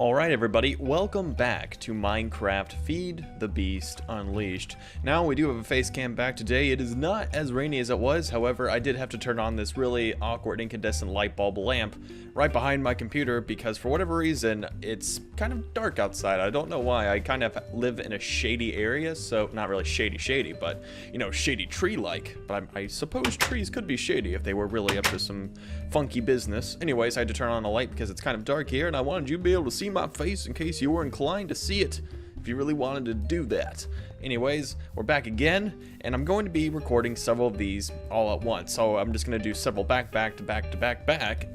Alright everybody, welcome back to Minecraft Feed the Beast Unleashed. Now we do have a face cam back today. It is not as rainy as it was, however I did have to turn on this really awkward incandescent light bulb lamp right behind my computer because for whatever reason it's kind of dark outside. I don't know why. I kind of live in a shady area, so not really shady, but you know, shady tree-like. But I suppose trees could be shady if they were really up to some funky business. Anyways, I had to turn on the light because it's kind of dark here and I wanted you to be able to see my face in case you were inclined to see it, if you really wanted to do that. Anyways, we're back again, and I'm going to be recording several of these all at once. So I'm just going to do several back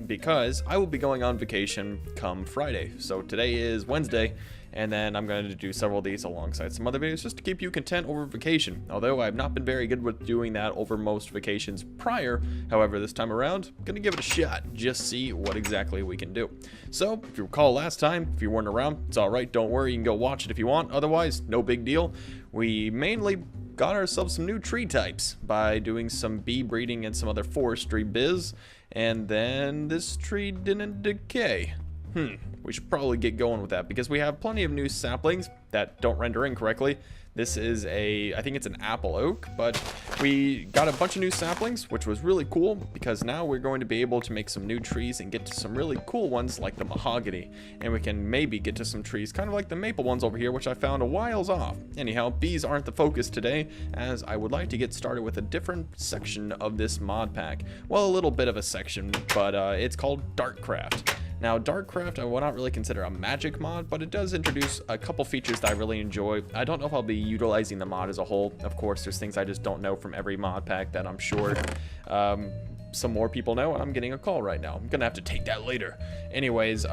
because I will be going on vacation come Friday. So today is Wednesday, and then I'm going to do several of these alongside some other videos just to keep you content over vacation. Although I've not been very good with doing that over most vacations prior, however this time around, I'm going to give it a shot, just see what exactly we can do. So, if you recall last time, if you weren't around, it's alright, don't worry, you can go watch it if you want, otherwise, no big deal. We mainly got ourselves some new tree types by doing some bee breeding and some other forestry biz, and then this tree didn't decay. We should probably get going with that because we have plenty of new saplings that don't render incorrectly. This is I think it's an apple oak, but we got a bunch of new saplings, which was really cool because now we're going to be able to make some new trees and get to some really cool ones like the mahogany. And we can maybe get to some trees kind of like the maple ones over here, which I found a whiles off. Anyhow, bees aren't the focus today, as I would like to get started with a different section of this mod pack. Well, a little bit of a section, but it's called Darkcraft. Now, Darkcraft I will not really consider a magic mod, but it does introduce a couple features that I really enjoy. I don't know if I'll be utilizing the mod as a whole. Of course, there's things I just don't know from every mod pack that I'm sure some more people know, and I'm getting a call right now. I'm gonna have to take that later. Anyways,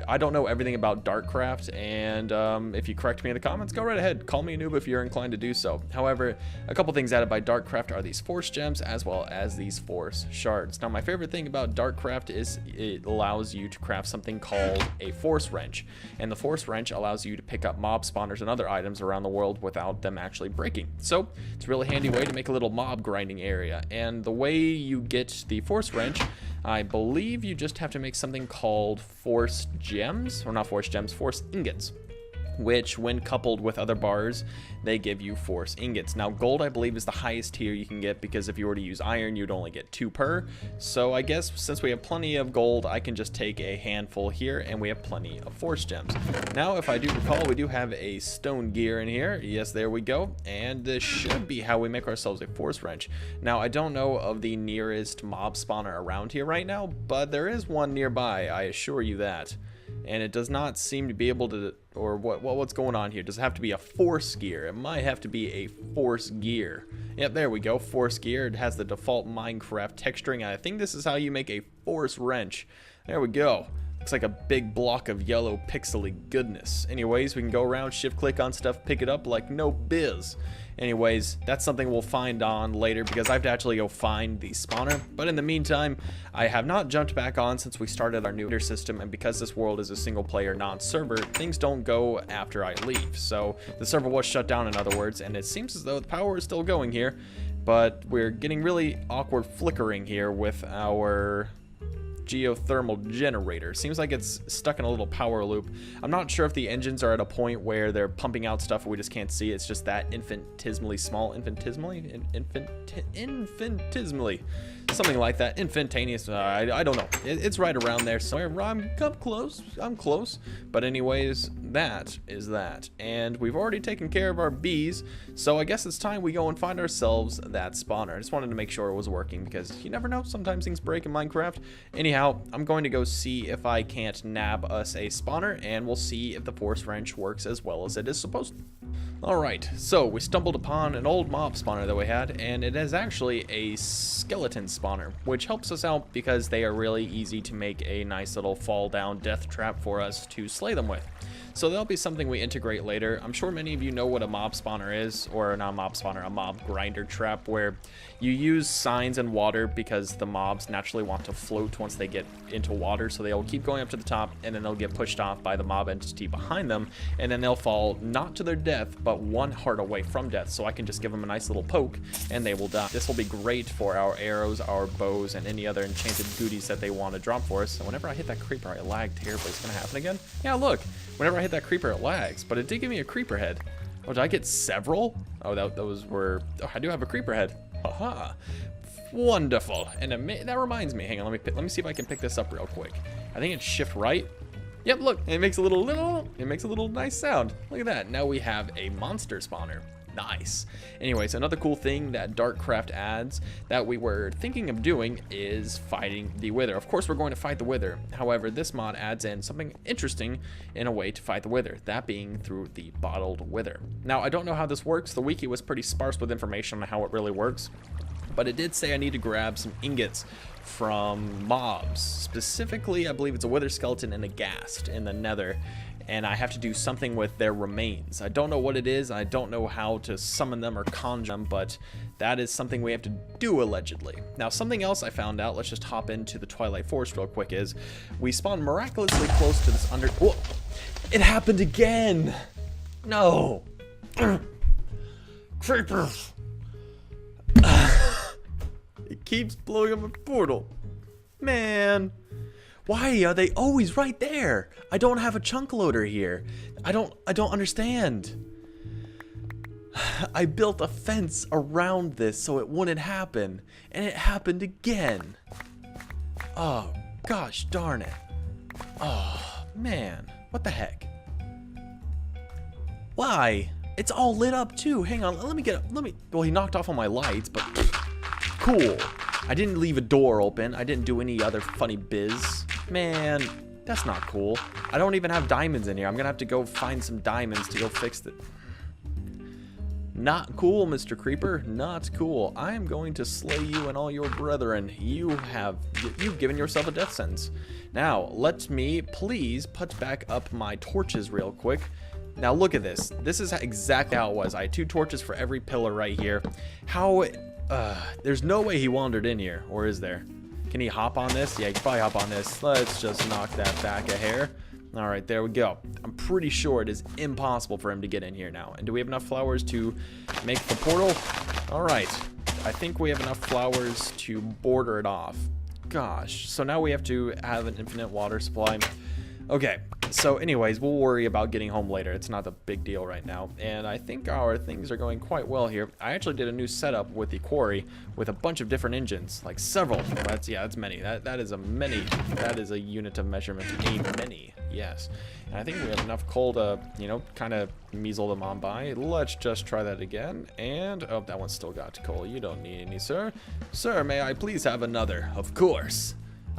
I don't know everything about Darkcraft, and if you correct me in the comments, go right ahead. Call me a noob if you're inclined to do so. However, a couple things added by Darkcraft are these force gems as well as these force shards. Now, my favorite thing about Darkcraft is it allows you to craft something called a force wrench, and the force wrench allows you to pick up mob spawners and other items around the world without them actually breaking. So it's a really handy way to make a little mob grinding area, and the way you get the force wrench, I believe you just have to make something called force gems, or not force gems, force ingots, which when coupled with other bars, they give you force ingots. Now, gold I believe is the highest tier you can get, because if you were to use iron, you'd only get 2 per. So I guess since we have plenty of gold, I can just take a handful here, and we have plenty of force gems. Now, if I do recall, we do have a stone gear in here. Yes, there we go. And this should be how we make ourselves a force wrench. Now, I don't know of the nearest mob spawner around here right now, but there is one nearby, I assure you that. And it does not seem to be able to, or what's going on here? Does it have to be a force gear? It might have to be a force gear. Yep, there we go, force gear. It has the default Minecraft texturing. I think this is how you make a force wrench. There we go. Looks like a big block of yellow pixely goodness. Anyways, we can go around, shift click on stuff, pick it up like no biz. Anyways, that's something we'll find on later because I have to actually go find the spawner. But in the meantime, I have not jumped back on since we started our new system, and because this world is a single player non-server, things don't go after I leave. So the server was shut down, in other words, and it seems as though the power is still going here, but we're getting really awkward flickering here with our geothermal generator. Seems like it's stuck in a little power loop. I'm not sure if the engines are at a point where they're pumping out stuff and we just can't see. It's just that infinitesimally small. Infinitesimally? Something like that. Instantaneous. I don't know. It's right around there somewhere. I'm close. I'm close. But anyways, that is that. And we've already taken care of our bees, so I guess it's time we go and find ourselves that spawner. I just wanted to make sure it was working because you never know. Sometimes things break in Minecraft. Anyhow, I'm going to go see if I can't nab us a spawner, and we'll see if the force wrench works as well as it is supposed to. Alright, so we stumbled upon an old mob spawner that we had, and it is actually a skeleton spawner, which helps us out because they are really easy to make a nice little fall down death trap for us to slay them with. So that'll be something we integrate later. I'm sure many of you know what a mob spawner is, or not a mob spawner, a mob grinder trap, where you use signs in water because the mobs naturally want to float once they get into water, so they'll keep going up to the top, and then they'll get pushed off by the mob entity behind them, and then they'll fall not to their death, but 1 heart away from death. So I can just give them a nice little poke, and they will die. This will be great for our arrows, our bows, and any other enchanted goodies that they want to drop for us. So whenever I hit that creeper, I lag terribly. It's gonna happen again? Yeah, look. Whenever I hit that creeper, it lags, but it did give me a creeper head. Oh, did I get several? Oh, those were... Oh, I do have a creeper head. Haha. Wonderful. And that reminds me. Hang on, let me see if I can pick this up real quick. I think it's shift right. Yep, look, it makes a little nice sound. Look at that. Now we have a monster spawner. Nice. Anyways, another cool thing that Darkcraft adds that we were thinking of doing is fighting the Wither. Of course, we're going to fight the Wither. However, this mod adds in something interesting in a way to fight the Wither, that being through the bottled Wither. Now, I don't know how this works. The wiki was pretty sparse with information on how it really works, but it did say I need to grab some ingots from mobs. Specifically, I believe it's a Wither skeleton and a ghast in the Nether, and I have to do something with their remains. I don't know what it is. I don't know how to summon them or conjure them, but that is something we have to do allegedly. Now, something else I found out, let's just hop into the Twilight Forest real quick, is we spawned miraculously close to this Whoa! It happened again! No! Creepers! It keeps blowing up a portal. Man. Why are they always right there? I don't have a chunk loader here. I don't understand. I built a fence around this so it wouldn't happen, and it happened again. Oh, gosh darn it. Oh, man. What the heck? Why? It's all lit up too. Hang on, well, he knocked off all my lights, but cool. I didn't leave a door open. I didn't do any other funny biz. Man, that's not cool. I don't even have diamonds in here. I'm gonna have to go find some diamonds to go fix it. Not cool, Mr. Creeper. Not cool. I am going to slay you and all your brethren. You've given yourself a death sentence. Now, let me please put back up my torches real quick. Now look at this. This is exactly how it was. I had 2 torches for every pillar right here. There's no way he wandered in here, or is there? Can he hop on this? Yeah, he can probably hop on this. Let's just knock that back a hair. All right, there we go. I'm pretty sure it is impossible for him to get in here now. And do we have enough flowers to make the portal? All right. I think we have enough flowers to border it off. Gosh. So now we have to have an infinite water supply. Okay. So anyways, we'll worry about getting home later. It's not a big deal right now. And I think our things are going quite well here. I actually did a new setup with the quarry with a bunch of different engines, like several. That's many. That is a many. That is a unit of measurement. A many. Yes. And I think we have enough coal to, kind of measle them on by. Let's just try that again. And, oh, that one's still got coal. You don't need any, sir. Sir, may I please have another? Of course.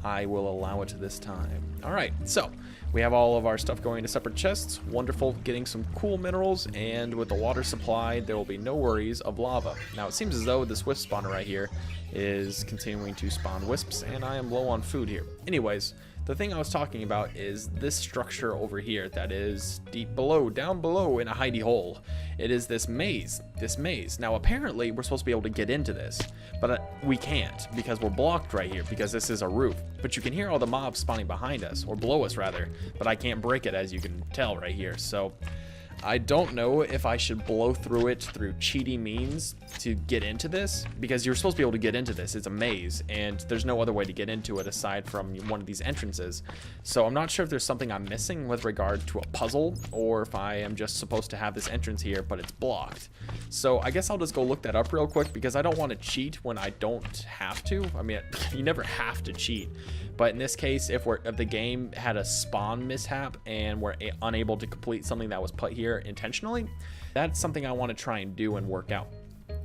I will allow it this time. All right, so we have all of our stuff going to separate chests. Wonderful, getting some cool minerals, and with the water supply, there will be no worries of lava. Now, it seems as though this wisp spawner right here is continuing to spawn wisps, and I am low on food here. Anyways, the thing I was talking about is this structure over here that is deep below, down below in a hidey hole. It is this maze, Now, apparently, we're supposed to be able to get into this, but we can't because we're blocked right here because this is a roof. But you can hear all the mobs spawning behind us, or below us rather, but I can't break it as you can tell right here. So I don't know if I should blow through it through cheaty means to get into this, because you're supposed to be able to get into this. It's a maze, and there's no other way to get into it aside from one of these entrances. So I'm not sure if there's something I'm missing with regard to a puzzle, or if I am just supposed to have this entrance here, but it's blocked. So I guess I'll just go look that up real quick, because I don't want to cheat when I don't have to. I mean, you never have to cheat. But in this case, if the game had a spawn mishap and we're unable to complete something that was put here intentionally, that's something I want to try and do and work out.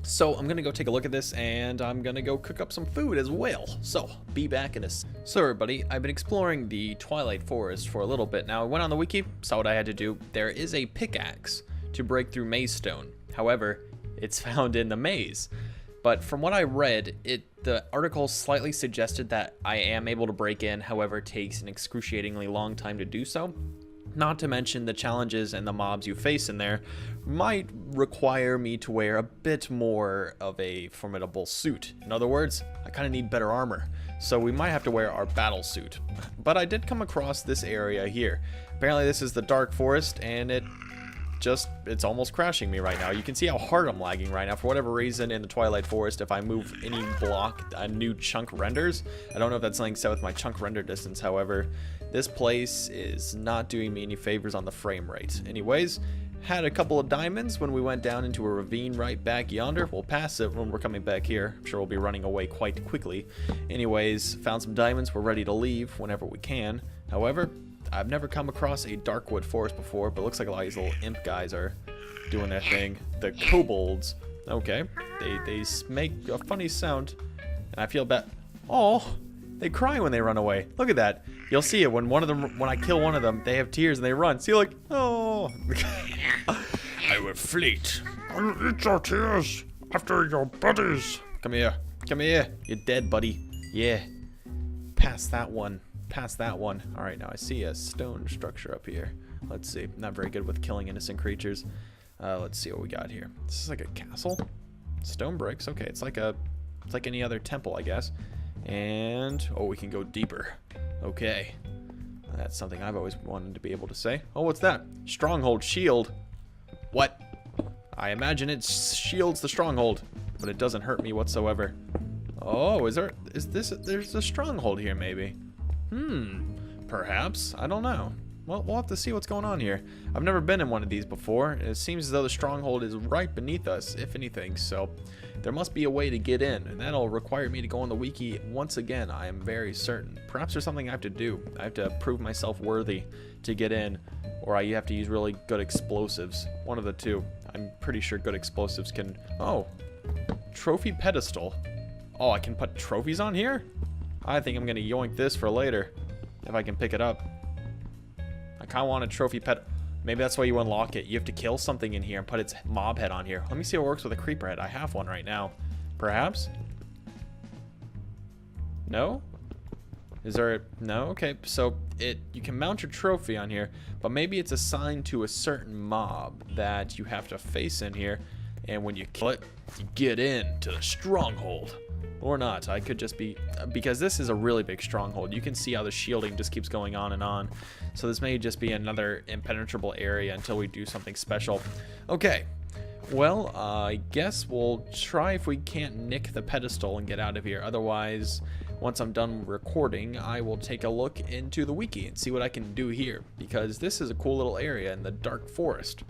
So I'm gonna go take a look at this, and I'm gonna go cook up some food as well. So be back in a So everybody, I've been exploring the Twilight Forest for a little bit now. I went on the wiki, saw what I had to do. There is a pickaxe to break through maze stone. However, it's found in the maze. But from what I read, the article slightly suggested that I am able to break in, however, it takes an excruciatingly long time to do so. Not to mention the challenges and the mobs you face in there might require me to wear a bit more of a formidable suit. In other words, I kind of need better armor. So we might have to wear our battle suit. But I did come across this area here. Apparently this is the Dark Forest, and it's almost crashing me right now. You can see how hard I'm lagging right now. For whatever reason, in the Twilight Forest, if I move any block, a new chunk renders. I don't know if that's something set with my chunk render distance. However, this place is not doing me any favors on the frame rate. Anyways, had a couple of diamonds when we went down into a ravine right back yonder. We'll pass it when we're coming back here. I'm sure we'll be running away quite quickly. Anyways, found some diamonds. We're ready to leave whenever we can. However, I've never come across a Darkwood forest before, but it looks like a lot of these little imp guys are doing their thing. The kobolds. Okay, they make a funny sound, and I feel bad. Oh, they cry when they run away. Look at that. You'll see it when when I kill one of them, they have tears and they run. See, like, oh. I will fleet. I'll eat your tears after your buddies. Come here. Come here. You're dead, buddy. Yeah. Pass that one. Past that one. All right, now I see a stone structure up here. Let's see. Not very good with killing innocent creatures. Let's see what we got here. This is like a castle. Stone bricks. Okay, it's like any other temple, I guess. And oh, we can go deeper. Okay, that's something I've always wanted to be able to say. Oh, what's that? Stronghold shield. What? I imagine it shields the stronghold, but it doesn't hurt me whatsoever. Oh, there's a stronghold here maybe. Perhaps. I don't know. Well, we'll have to see what's going on here. I've never been in one of these before. It seems as though the stronghold is right beneath us, if anything, so there must be a way to get in, and that'll require me to go on the wiki once again, I am very certain. Perhaps there's something I have to do. I have to prove myself worthy to get in, or I have to use really good explosives. One of the two. I'm pretty sure good explosives can... Oh, trophy pedestal. Oh, I can put trophies on here? I think I'm going to yoink this for later, if I can pick it up. I kind of want a trophy pet. Maybe that's why you unlock it. You have to kill something in here and put its mob head on here. Let me see what works with a creeper head. I have one right now. Perhaps? No? Is there a... No? Okay, so you can mount your trophy on here, but maybe it's assigned to a certain mob that you have to face in here, and when you kill it, you get into the stronghold. Or not. I could just be... Because this is a really big stronghold. You can see how the shielding just keeps going on and on. So this may just be another impenetrable area until we do something special. Okay. Well, I guess we'll try if we can't nick the pedestal and get out of here. Otherwise, once I'm done recording, I will take a look into the wiki and see what I can do here. Because this is a cool little area in the Dark Forest.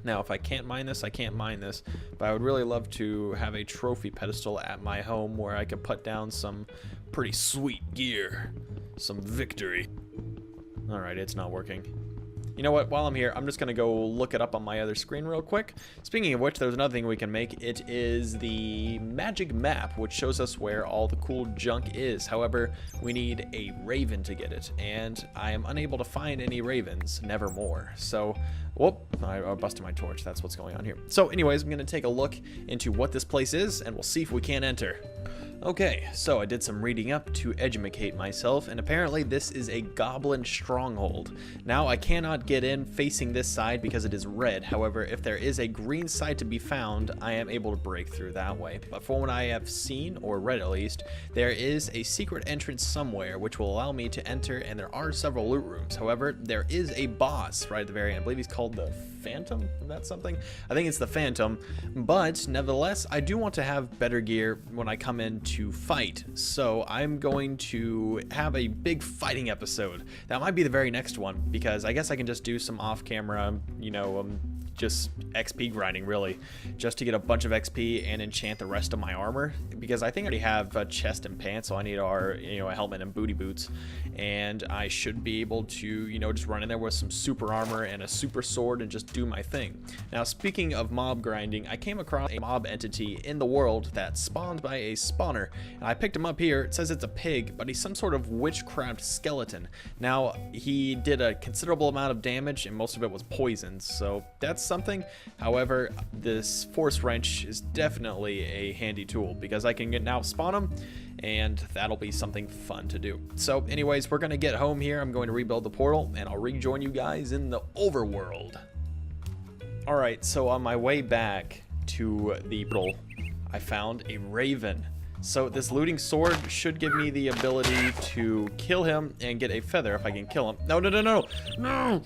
Now, if I can't mine this, I can't mine this, but I would really love to have a trophy pedestal at my home where I could put down some pretty sweet gear, some victory. Alright, it's not working. You know what, while I'm here, I'm just going to go look it up on my other screen real quick. Speaking of which, there's another thing we can make. It is the magic map, which shows us where all the cool junk is. However, we need a raven to get it, and I am unable to find any ravens, nevermore. So, whoop, I busted my torch. That's what's going on here. So anyways, I'm going to take a look into what this place is, and we'll see if we can enter. Okay, so I did some reading up to educate myself, and apparently this is a Goblin Stronghold. Now, I cannot get in facing this side because it is red. However, if there is a green side to be found, I am able to break through that way. But from what I have seen, or read at least, there is a secret entrance somewhere which will allow me to enter, and there are several loot rooms. However, there is a boss right at the very end. I believe he's called the Phantom? Is that something? I think it's the Phantom. But, nevertheless, I do want to have better gear when I come in to fight, so I'm going to have a big fighting episode. That might be the very next one, because I guess I can just do some off-camera, you know, just XP grinding, really, just to get a bunch of XP and enchant the rest of my armor, because I think I already have a chest and pants, so I need a helmet and booty boots, and I should be able to, you know, just run in there with some super armor and a super sword and just do my thing. Now, speaking of mob grinding, I came across a mob entity in the world that spawned by a spawner, and I picked him up here. It says it's a pig, but he's some sort of witchcraft skeleton. Now, he did a considerable amount of damage, and most of it was poisoned, so that's something. However, this force wrench is definitely a handy tool because I can now spawn them, and that'll be something fun to do. So anyways, we're going to get home here. I'm going to rebuild the portal, and I'll rejoin you guys in the overworld. Alright, so on my way back to the portal, I found a raven. So this looting sword should give me the ability to kill him and get a feather if I can kill him. No, no, no, no, no!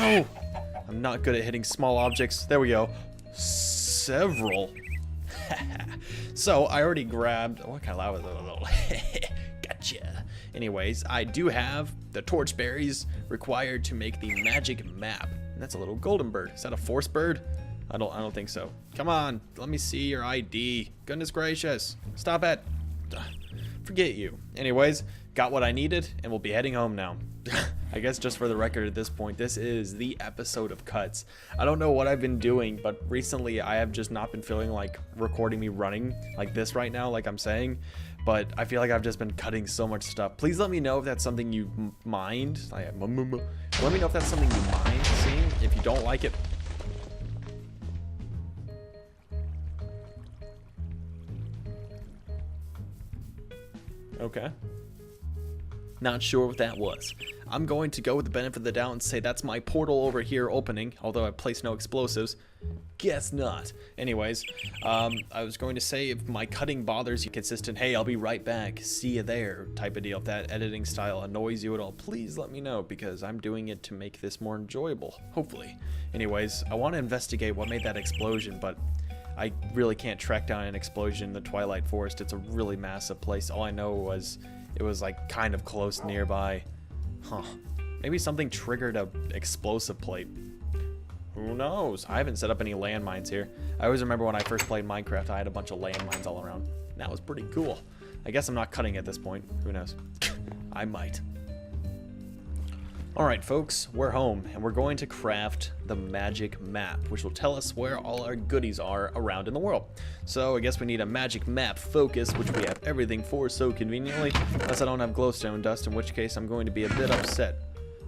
Oh! I'm not good at hitting small objects. There we go. Several. So I already grabbed. What kind of loud was it? Gotcha. Anyways, I do have the torch berries required to make the magic map. And that's a little golden bird. Is that a force bird? I don't think so. Come on, let me see your ID. Goodness gracious. Stop it. Forget you. Anyways, got what I needed, and we'll be heading home now. I guess just for the record at this point, this is the episode of cuts. I don't know what I've been doing, but recently I have just not been feeling like recording me running like this right now, like I'm saying. But I feel like I've just been cutting so much stuff. Please let me know if that's something you mind. Let me know if that's something you mind seeing. If you don't like it, okay. Not sure what that was. I'm going to go with the benefit of the doubt and say that's my portal over here opening, although I placed no explosives. Guess not. Anyways, I was going to say if my cutting bothers you, consistent, hey, I'll be right back, see you there type of deal. If that editing style annoys you at all, please let me know because I'm doing it to make this more enjoyable, hopefully. Anyways, I want to investigate what made that explosion, but I really can't track down an explosion in the Twilight Forest. It's a really massive place. All I know was it was like kind of close nearby. Huh. Maybe something triggered a explosive plate. Who knows? I haven't set up any landmines here. I always remember when I first played Minecraft, I had a bunch of landmines all around. That was pretty cool. I guess I'm not cutting at this point. Who knows? I might. Alright folks, we're home, and we're going to craft the magic map, which will tell us where all our goodies are around in the world. So I guess we need a magic map focus, which we have everything for so conveniently, unless I don't have glowstone dust, in which case I'm going to be a bit upset.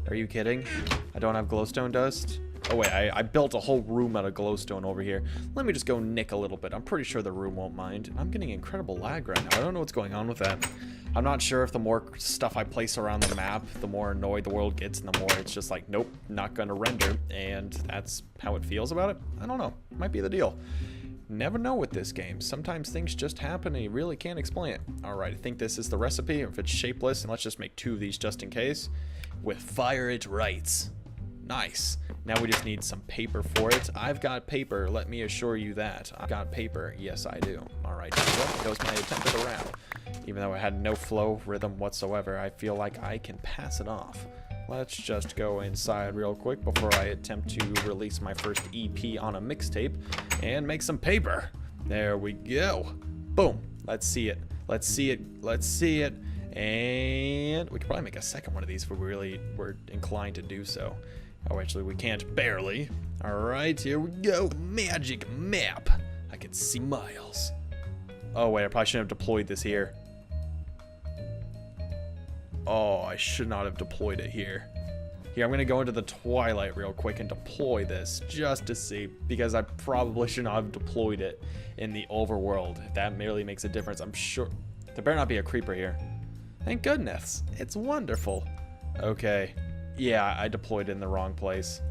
Are you kidding? I don't have glowstone dust? Oh wait, I built a whole room out of glowstone over here. Let me just go nick a little bit. I'm pretty sure the room won't mind. I'm getting incredible lag right now. I don't know what's going on with that. I'm not sure if the more stuff I place around the map, the more annoyed the world gets, and the more it's just like, nope, not gonna render, and that's how it feels about it. I don't know. Might be the deal. Never know with this game. Sometimes things just happen and you really can't explain it. Alright, I think this is the recipe. If it's shapeless, and let's just make 2 of these just in case. With fire it writes. Nice. Now we just need some paper for it. I've got paper, let me assure you that. I've got paper. Yes, I do. Alright, well, that was my attempt at a rap. Even though it had no flow, rhythm whatsoever, I feel like I can pass it off. Let's just go inside real quick before I attempt to release my first EP on a mixtape and make some paper. There we go. Boom. Let's see it. Let's see it. Let's see it. And we could probably make a second one of these if we really were inclined to do so. Oh, actually, we can't. Barely. Alright, here we go. The magic map. I can see miles. Oh, wait, I probably shouldn't have deployed this here. Oh, I should not have deployed it here. Here, I'm going to go into the Twilight real quick and deploy this just to see, because I probably should not have deployed it in the overworld. If that merely makes a difference, I'm sure. There better not be a creeper here. Thank goodness. It's wonderful. Okay. Yeah, I deployed it in the wrong place.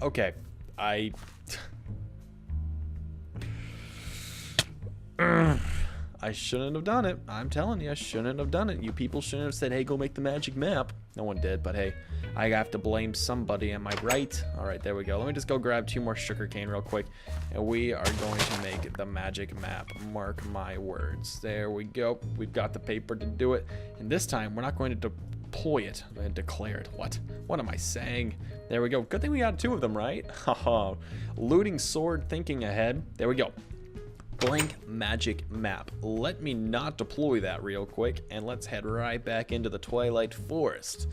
Okay. I shouldn't have done it. I'm telling you, I shouldn't have done it. You people shouldn't have said, hey, go make the magic map. No one did, but hey, I have to blame somebody, am I right? All right, there we go. Let me just go grab 2 more sugarcane real quick, and we are going to make the magic map. Mark my words. There we go. We've got the paper to do it, and this time we're not going to deploy it. I declare it. What am I saying? There we go. Good thing we got 2 of them, right? Haha. Looting sword, thinking ahead. There we go. Blank magic map. Let me not deploy that real quick, and let's head right back into the Twilight Forest.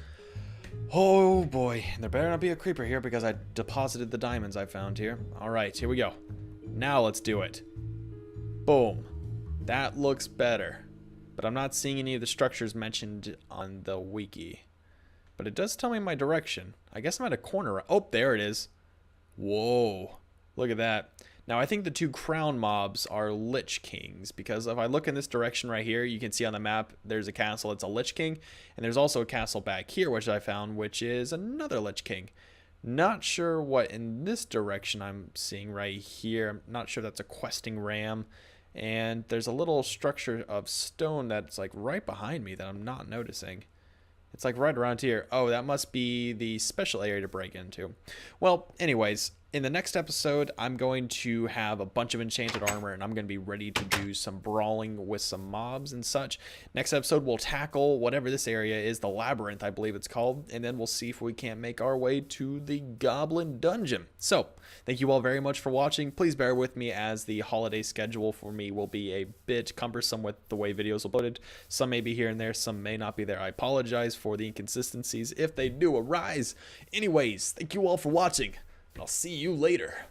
Oh boy, there better not be a creeper here because I deposited the diamonds I found here. Alright, here we go. Now let's do it. Boom. That looks better. But I'm not seeing any of the structures mentioned on the wiki. but it does tell me my direction. I guess I'm at a corner. Oh, there it is. Whoa, look at that. Now, I think the 2 crown mobs are Lich Kings, because if I look in this direction right here, you can see on the map there's a castle. It's a Lich King, and there's also a castle back here, which I found, which is another Lich King. Not sure what in this direction I'm seeing right here. I'm not sure that's a questing ram. And there's a little structure of stone that's like right behind me that I'm not noticing. It's like right around here. Oh, that must be the special area to break into. Well, anyways, in the next episode, I'm going to have a bunch of enchanted armor, and I'm going to be ready to do some brawling with some mobs and such. Next episode, we'll tackle whatever this area is, the labyrinth, I believe it's called, and then we'll see if we can't make our way to the Goblin Dungeon. So, thank you all very much for watching. Please bear with me, as the holiday schedule for me will be a bit cumbersome with the way videos are uploaded. Some may be here and there, some may not be there. I apologize for the inconsistencies if they do arise. Anyways, thank you all for watching. I'll see you later.